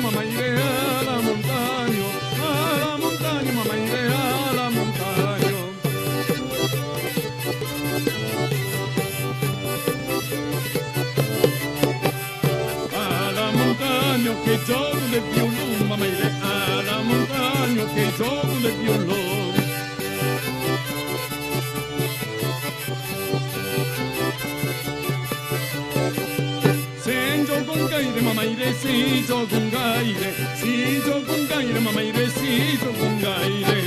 Mamá iré a la montaña, mamá iré a la montaña. A la montaña que yo de violón, mamá iré a la montaña que yo de violón. Con gaire, mamá iré, si yo con gaire, si yo con gaire, mamá iré, si yo con gaire.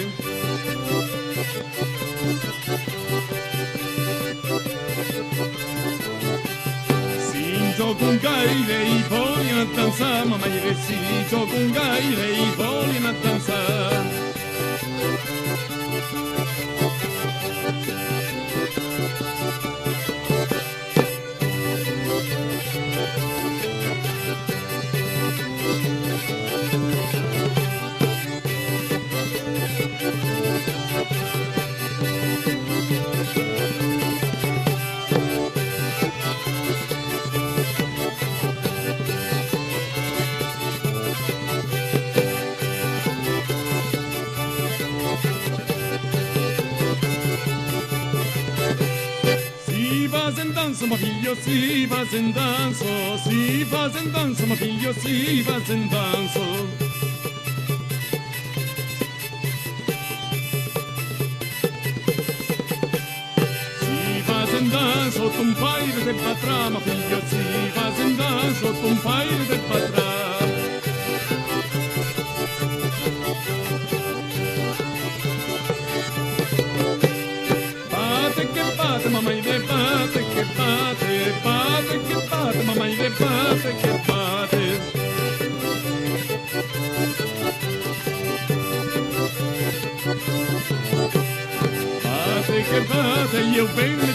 Si yo con gaire y voy a danzar, mamá iré, si yo con gaire y voy a danzar. Ma figlio si vas in danzo, si vas in danzo, ma figlio si vas in danzo. Si vas in danzo, tu un paio de patra, ma figlio si vas in danzo, tu un paio de patra. Mamma ide bate che bate, bate che bate, mamma ide bate che bate. Bate che bate, io vengo